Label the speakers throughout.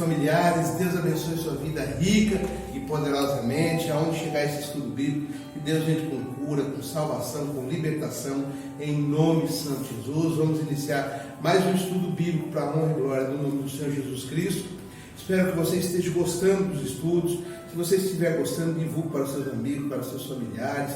Speaker 1: familiares. Deus abençoe sua vida rica e poderosamente. Aonde chegar esse estudo bíblico, que Deus venha com cura, com salvação, com libertação, em nome de Santo Jesus. Vamos iniciar mais um estudo bíblico para a honra e glória do nome do Senhor Jesus Cristo. Espero que você esteja gostando dos estudos. Se você estiver gostando, divulgue para os seus amigos, para os seus familiares.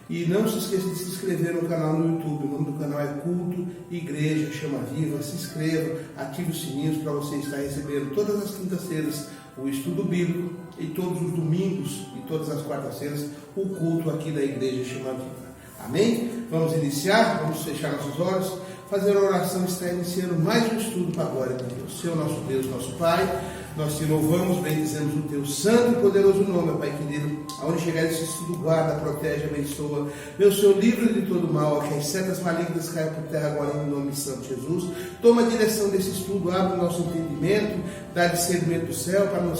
Speaker 1: E não se esqueça de se inscrever no canal no YouTube. O nome do canal é Culto Igreja Chama Viva. Se inscreva, ative os sininhos para você estar recebendo todas as quintas-feiras o estudo bíblico e todos os domingos e todas as quartas-feiras o culto aqui da Igreja Chama Viva. Amém? Vamos iniciar, vamos fechar nossos olhos, fazer a oração, está iniciando mais um estudo para a glória de Deus. Senhor nosso Deus, nosso Pai, nós te louvamos, bendizemos o teu santo e poderoso nome, Pai querido. Aonde chegar esse estudo, guarda, protege, abençoa. Meu Senhor, livre de todo mal, que as setas malignas caiam por terra agora em nome de Santo Jesus. Toma a direção desse estudo, abre o nosso entendimento, dá discernimento do céu, para que não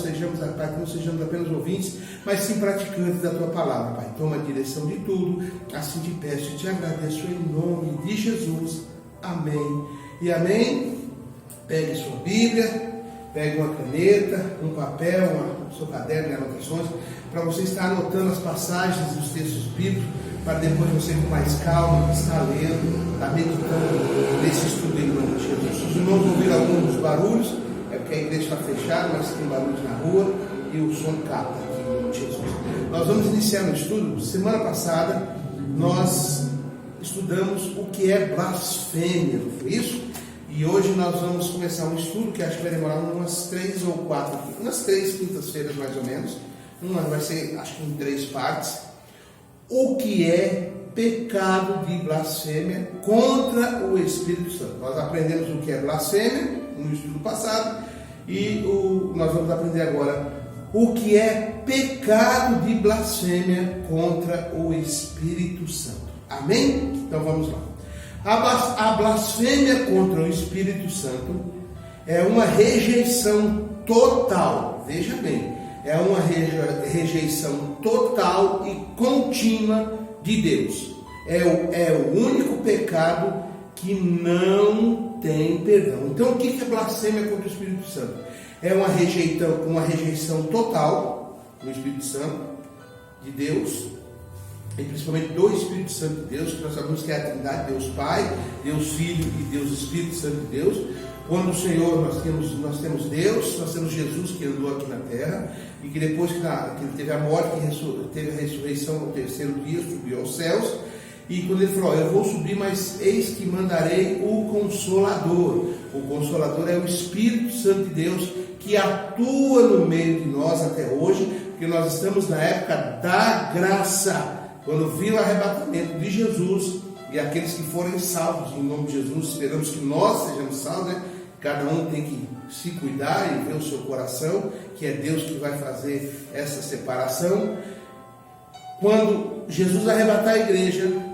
Speaker 1: sejamos apenas ouvintes, mas sim praticantes da tua palavra, Pai. Toma a direção de tudo, assim te peço e te agradeço em nome de Jesus. Amém e amém. Pegue sua Bíblia, pegue uma caneta, um papel, seu caderno de anotações, para você estar anotando as passagens dos textos bíblicos, para depois você com mais calma estar lendo, estar meditando nesse estudo em nome de Jesus. Se os irmãos ouviram alguns barulhos, é porque a igreja está fechada, mas tem barulhos na rua e o som capta aqui em nome de Jesus. Nós vamos iniciar no estudo. Semana passada nós estudamos o que é blasfêmia, não foi isso? E hoje nós vamos começar um estudo que acho que vai demorar umas 3 ou 4, umas 3 quintas-feiras mais ou menos. Uma vai ser, acho que em 3 partes. O que é pecado de blasfêmia contra o Espírito Santo. Nós aprendemos o que é blasfêmia no estudo passado e nós vamos aprender agora o que é pecado de blasfêmia contra o Espírito Santo. Amém? Então vamos lá. A blasfêmia contra o Espírito Santo é uma rejeição total, veja bem, é uma rejeição total e contínua de Deus. É o único pecado que não tem perdão. Então o que é blasfêmia contra o Espírito Santo? É uma rejeição total do Espírito Santo, de Deus, e principalmente do Espírito Santo de Deus, que nós sabemos que é a Trindade, Deus Pai, Deus Filho e Deus Espírito Santo de Deus. Quando o Senhor, nós temos Deus, nós temos Jesus que andou aqui na terra, e que depois que ele teve a morte, que teve a ressurreição no terceiro dia, subiu aos céus, e quando ele falou, eu vou subir, mas eis que mandarei o Consolador. O Consolador é o Espírito Santo de Deus, que atua no meio de nós até hoje, porque nós estamos na época da graça. Quando vir o arrebatamento de Jesus e aqueles que forem salvos em nome de Jesus, esperamos que nós sejamos salvos, né? Cada um tem que se cuidar e ver o seu coração, que é Deus que vai fazer essa separação. Quando Jesus arrebatar a igreja,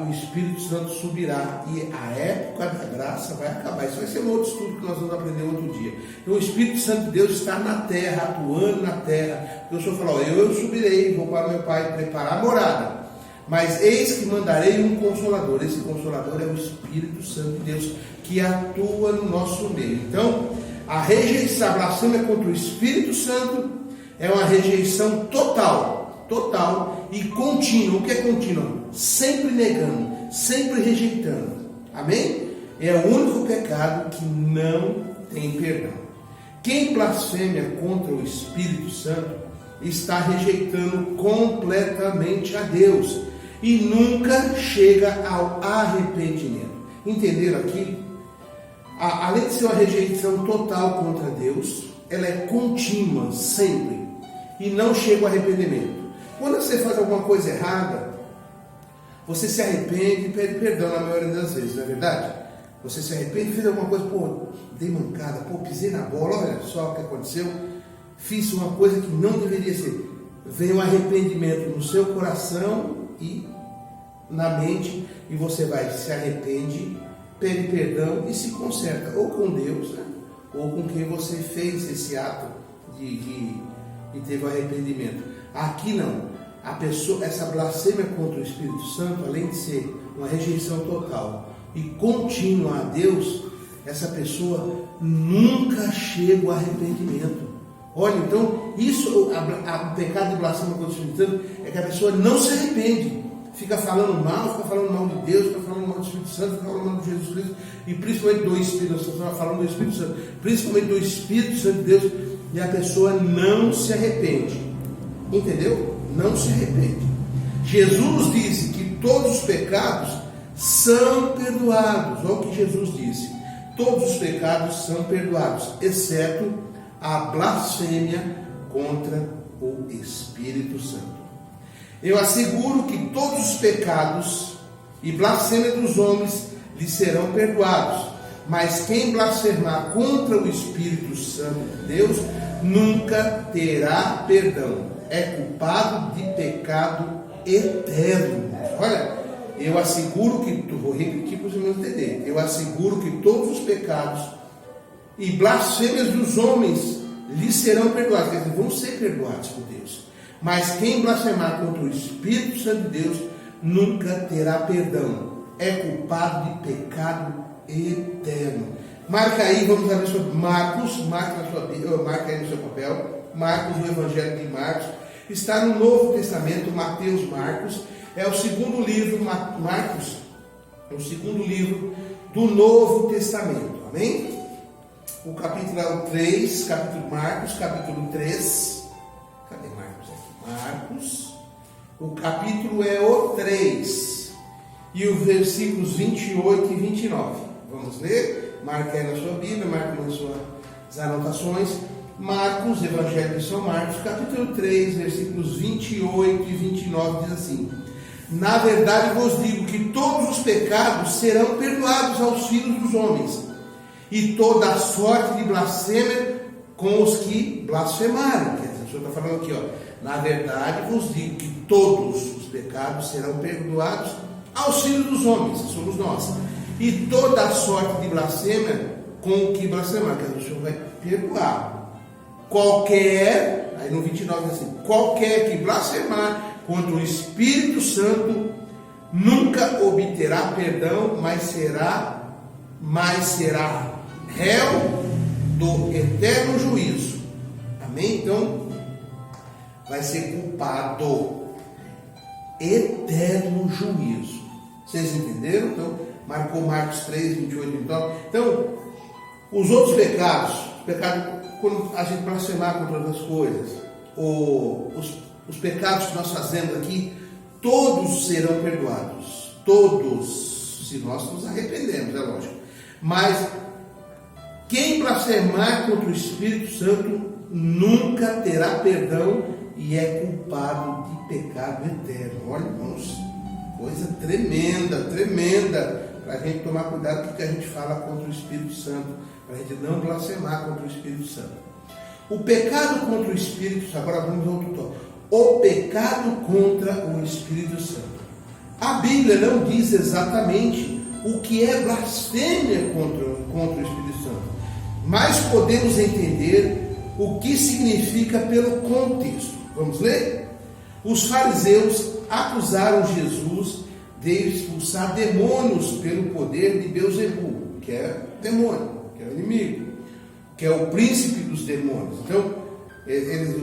Speaker 1: o Espírito Santo subirá e a época da graça vai acabar. Isso vai ser um outro estudo que nós vamos aprender outro dia. Então o Espírito Santo de Deus está na terra, atuando na terra. O Senhor falou, eu subirei, vou para meu Pai preparar a morada. Mas eis que mandarei um Consolador. Esse Consolador é o Espírito Santo de Deus, que atua no nosso meio. Então, a rejeição, a blasfêmia contra o Espírito Santo é uma rejeição total e contínua. O que é contínua? Sempre negando, sempre rejeitando. Amém? É o único pecado que não tem perdão. Quem blasfêmia contra o Espírito Santo está rejeitando completamente a Deus e nunca chega ao arrependimento. Entenderam aqui? Além de ser uma rejeição total contra Deus, ela é contínua, sempre, e não chega ao arrependimento. Quando você faz alguma coisa errada, você se arrepende e pede perdão na maioria das vezes, não é verdade? Você se arrepende, fez alguma coisa, dei mancada, pisei na bola, olha só o que aconteceu, fiz uma coisa que não deveria ser. Vem um arrependimento no seu coração e na mente, e você vai, se arrepende, pede perdão e se conserta, ou com Deus, né? Ou com quem você fez esse ato e teve o arrependimento. Aqui não. A pessoa, essa blasfêmia contra o Espírito Santo, além de ser uma rejeição total e contínua a Deus, essa pessoa nunca chega ao arrependimento. Olha, então, isso, o pecado de blasfêmia contra o Espírito Santo é que a pessoa não se arrepende. Fica falando mal de Deus, fica falando mal do Espírito Santo, fica falando mal de Jesus Cristo, e principalmente do Espírito Santo, falando do Espírito Santo, principalmente do Espírito Santo de Deus, e a pessoa não se arrepende. Entendeu? Não se arrepende. Jesus disse que todos os pecados são perdoados. Olha o que Jesus disse. Todos os pecados são perdoados, exceto a blasfêmia contra o Espírito Santo. Eu asseguro que todos os pecados e blasfêmia dos homens lhe serão perdoados, mas quem blasfemar contra o Espírito Santo de Deus nunca terá perdão. É culpado de pecado eterno. Olha, eu asseguro que, vou repetir para os irmãos entenderem, eu asseguro que todos os pecados e blasfêmias dos homens lhe serão perdoados, quer dizer, vão ser perdoados por Deus. Mas quem blasfemar contra o Espírito Santo de Deus nunca terá perdão. É culpado de pecado eterno. Marca aí, vamos ver sobre Marcos, marca aí no seu papel, Marcos, o Evangelho de Marcos, está no Novo Testamento, Mateus, Marcos, é o segundo livro, Marcos, é o segundo livro do Novo Testamento, amém? O capítulo é o 3, capítulo Marcos, capítulo 3, cadê Marcos aqui? Marcos, o capítulo é o 3, e os versículos 28 e 29, vamos ler? Marca aí na sua Bíblia, marca nas suas anotações, Marcos, Evangelho de São Marcos, capítulo 3, versículos 28 e 29, diz assim: na verdade vos digo que todos os pecados serão perdoados aos filhos dos homens, e toda a sorte de blasfêmia com os que blasfemarem. Quer dizer, o Senhor está falando aqui, ó, na verdade vos digo que todos os pecados serão perdoados aos filhos dos homens, que somos nós, e toda a sorte de blasfêmia com o que blasfemar. Quer dizer, o Senhor vai perdoar qualquer, aí no 29 diz assim, qualquer que blasfemar contra o Espírito Santo nunca obterá perdão, mas será réu do eterno juízo. Amém? Então, vai ser culpado. Eterno juízo. Vocês entenderam? Então, marcou Marcos 3, 28 e 29. Então, os outros pecados, quando a gente blasfemar contra outras coisas, os pecados que nós fazemos aqui, todos serão perdoados. Todos, se nós nos arrependemos, é lógico. Mas quem blasfemar contra o Espírito Santo nunca terá perdão e é culpado de pecado eterno. Olha, irmãos, coisa tremenda, tremenda, para a gente tomar cuidado com o que a gente fala contra o Espírito Santo, para a gente não blasfemar contra o Espírito Santo. O pecado contra o Espírito Santo, agora vamos ao outro tópico. O pecado contra o Espírito Santo. A Bíblia não diz exatamente o que é blasfêmia contra o Espírito Santo, mas podemos entender o que significa pelo contexto. Vamos ler? Os fariseus acusaram Jesus de expulsar demônios pelo poder de Beelzebul, que é demônio, que é o inimigo, que é o príncipe dos demônios. Então,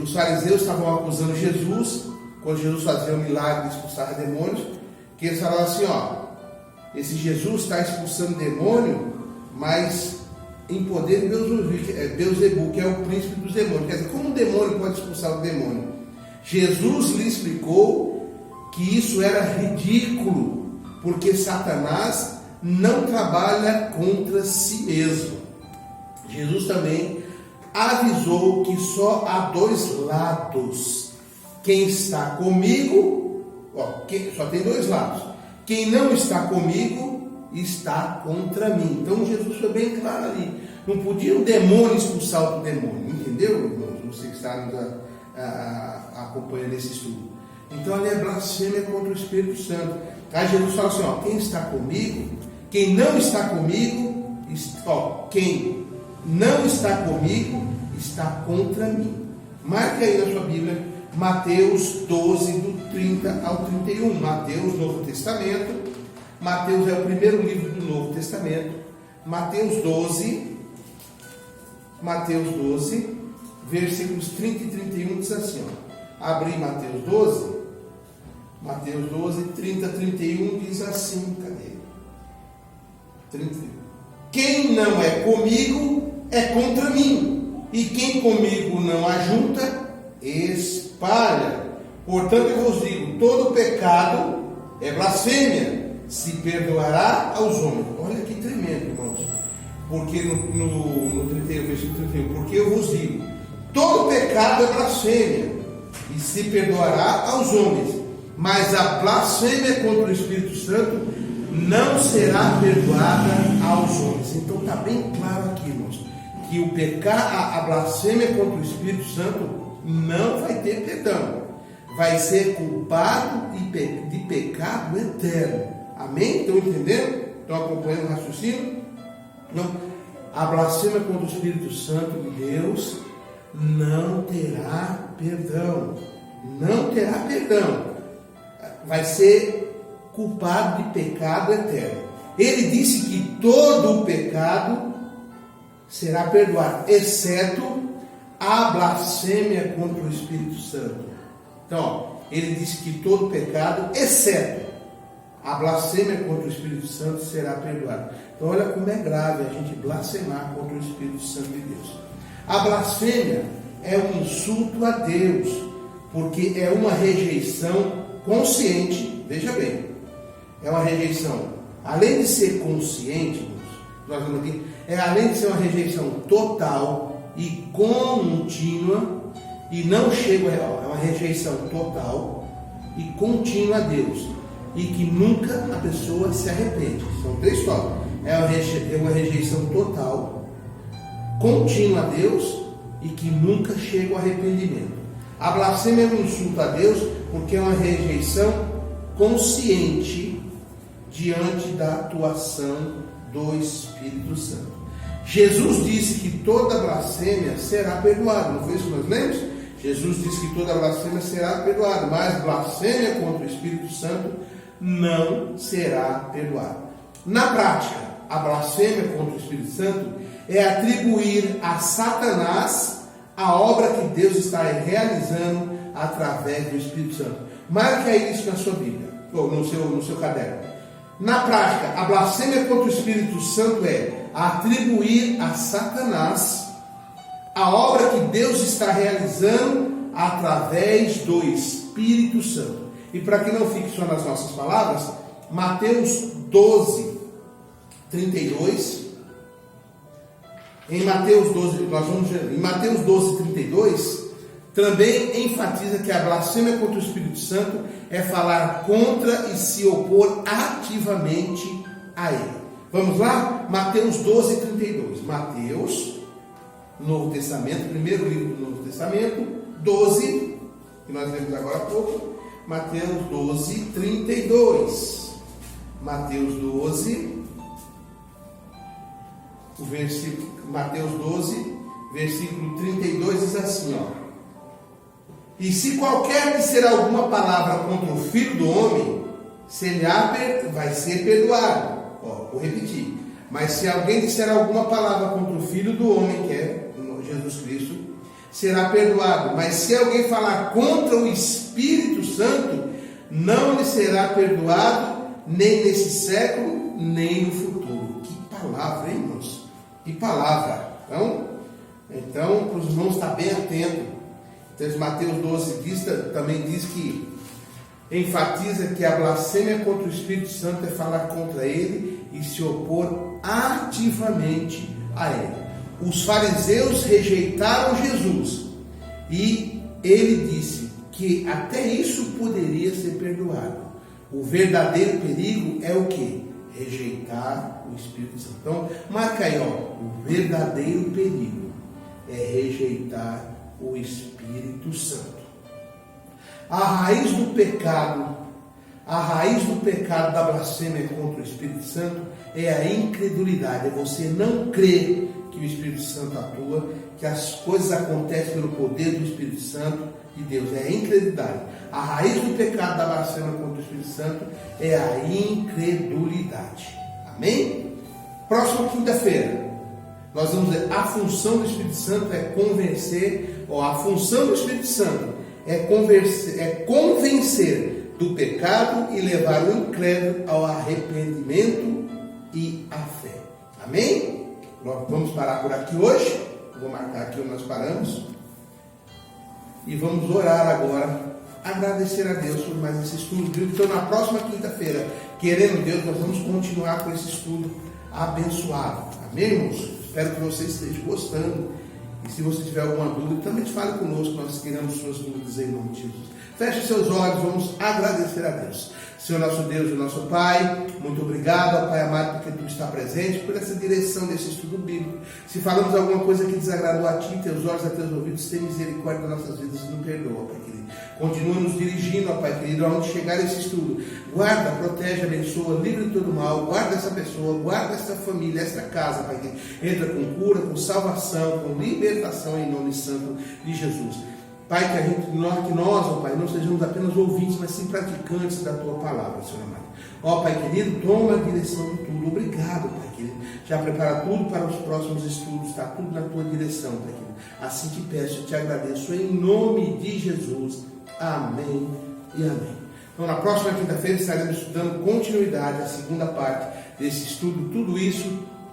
Speaker 1: os fariseus estavam acusando Jesus, quando Jesus fazia o milagre de expulsar demônios, que eles falavam assim, ó, esse Jesus está expulsando demônio, mas em poder de Beelzebul, que é o príncipe dos demônios. Quer dizer, como um demônio pode expulsar o demônio? Jesus lhe explicou que isso era ridículo, porque Satanás não trabalha contra si mesmo. Jesus também avisou que só há dois lados. Quem está comigo, só tem dois lados. Quem não está comigo está contra mim. Então Jesus foi bem claro ali. Não podia um demônio expulsar outro demônio. Entendeu, irmãos? Você que está nos acompanhando esse estudo. Então ali é blasfêmia contra o Espírito Santo. Aí Jesus fala assim, ó, quem está comigo, quem não está comigo, quem não está comigo está contra mim. Marque aí na sua Bíblia Mateus 12, do 30 ao 31. Mateus, Novo Testamento. Mateus é o primeiro livro do Novo Testamento. Mateus 12, Mateus 12, versículos 30 e 31, diz assim, ó. Abri Mateus 12, 30 e 31 diz assim, cadê? 30. Quem não é comigo é contra mim, e quem comigo não ajunta, espalha. Portanto, eu vos digo, todo pecado é blasfêmia, se perdoará aos homens. Olha que tremendo, irmãos. Porque no 31, versículo 31, porque eu vos digo, todo pecado é blasfêmia, e se perdoará aos homens, mas a blasfêmia contra o Espírito Santo não será perdoada aos homens. Então está bem claro aqui, irmãos, que o a blasfêmia contra o Espírito Santo não vai ter perdão, vai ser culpado de pecado eterno. Amém? Estão entendendo? Estão acompanhando o raciocínio? Não. A blasfêmia contra o Espírito Santo de Deus não terá perdão. Não terá perdão. Vai ser culpado de pecado eterno. Ele disse que todo o pecado será perdoado, exceto a blasfêmia contra o Espírito Santo. Então, ele disse que todo pecado, exceto a blasfêmia contra o Espírito Santo, será perdoado. Então, olha como é grave a gente blasfemar contra o Espírito Santo de Deus. A blasfêmia é um insulto a Deus, porque é uma rejeição consciente. Veja bem, é uma rejeição, além de ser consciente, nós vamos aqui, além de ser uma rejeição total e contínua, e não chega ao real, é uma rejeição total e contínua a Deus, e que nunca a pessoa se arrepende. São três tópicos. É uma rejeição total, contínua a Deus, e que nunca chega ao arrependimento. A blasfêmia é um insulto a Deus, porque é uma rejeição consciente diante da atuação do Espírito Santo. Jesus disse que toda blasfêmia será perdoada. Não foi isso que nós lemos? Jesus disse que toda blasfêmia será perdoada, mas blasfêmia contra o Espírito Santo não será perdoada. Na prática, a blasfêmia contra o Espírito Santo é atribuir a Satanás a obra que Deus está realizando através do Espírito Santo. Marque aí isso na sua Bíblia, ou no seu caderno. Na prática, a blasfêmia contra o Espírito Santo é atribuir a Satanás a obra que Deus está realizando através do Espírito Santo. E para que não fique só nas nossas palavras, Mateus 12, 32. Em Mateus 12, 32, também enfatiza que a blasfêmia contra o Espírito Santo é falar contra e se opor ativamente a ele. Vamos lá? Mateus 12, 32. Mateus, Novo Testamento, primeiro livro do Novo Testamento, 12, que nós lemos agora há pouco. Mateus 12, 32. Mateus 12, Mateus 12, versículo 32 diz assim, ó: e se qualquer disser alguma palavra contra o Filho do Homem, vai ser perdoado. Ó, vou repetir. Mas se alguém disser alguma palavra contra o Filho do Homem, que é Jesus Cristo, será perdoado. Mas se alguém falar contra o Espírito Santo, não lhe será perdoado, nem nesse século, nem no futuro. Que palavra, hein, irmãos? Que palavra. Então, para os irmãos estar bem atentos. Então, Mateus 12 também diz que enfatiza que a blasfêmia contra o Espírito Santo é falar contra ele e se opor ativamente a ele. Os fariseus rejeitaram Jesus e ele disse que até isso poderia ser perdoado. O verdadeiro perigo é o quê? Rejeitar o Espírito Santo. Então, marca aí, ó, o verdadeiro perigo é rejeitar o Espírito Santo. A raiz do pecado da blasfêmia contra o Espírito Santo é a incredulidade, é você não crer que o Espírito Santo atua, que as coisas acontecem pelo poder do Espírito Santo de Deus, é a incredulidade. A raiz do pecado da blasfêmia contra o Espírito Santo é a incredulidade. Amém? Próxima quinta-feira, Nós vamos ver, a função do Espírito Santo é convencer, ou a função do Espírito Santo é convencer do pecado e levar o incrédulo ao arrependimento e à fé. Amém? Nós vamos parar por aqui hoje. Vou marcar aqui onde nós paramos. E vamos orar agora, agradecer a Deus por mais esse estudo bíblico. Então, na próxima quinta-feira, querendo Deus, nós vamos continuar com esse estudo abençoado. Amém, irmãos? Espero que você esteja gostando. E se você tiver alguma dúvida, também fale conosco, nós tiramos suas dúvidas em nome de Jesus. Feche seus olhos, vamos agradecer a Deus. Senhor nosso Deus e nosso Pai, muito obrigado, Pai amado, porque Tu está presente, por essa direção desse estudo bíblico. Se falamos alguma coisa que desagradou a Ti, Teus olhos, a Teus ouvidos, tem misericórdia das nossas vidas e nos perdoa, Pai querido. Continua nos dirigindo, ó Pai querido, aonde chegar esse estudo. Guarda, protege, abençoa, livra de todo mal, guarda essa pessoa, guarda essa família, esta casa, Pai querido. Entra com cura, com salvação, com libertação em nome santo de Jesus. Pai, que nós, ó Pai, não sejamos apenas ouvintes, mas sim praticantes da Tua palavra, Senhor amado. Ó Pai querido, toma a direção de tudo. Obrigado, Pai querido. Já prepara tudo para os próximos estudos, está tudo na Tua direção, Pai querido. Assim te peço e te agradeço, em nome de Jesus. Amém e amém. Então, na próxima quinta-feira estaremos estudando continuidade, a segunda parte desse estudo, tudo isso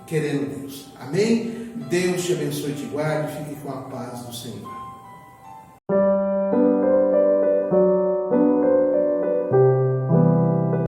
Speaker 1: querendo Deus. Amém? Deus te abençoe e te guarde, fique com a paz do Senhor.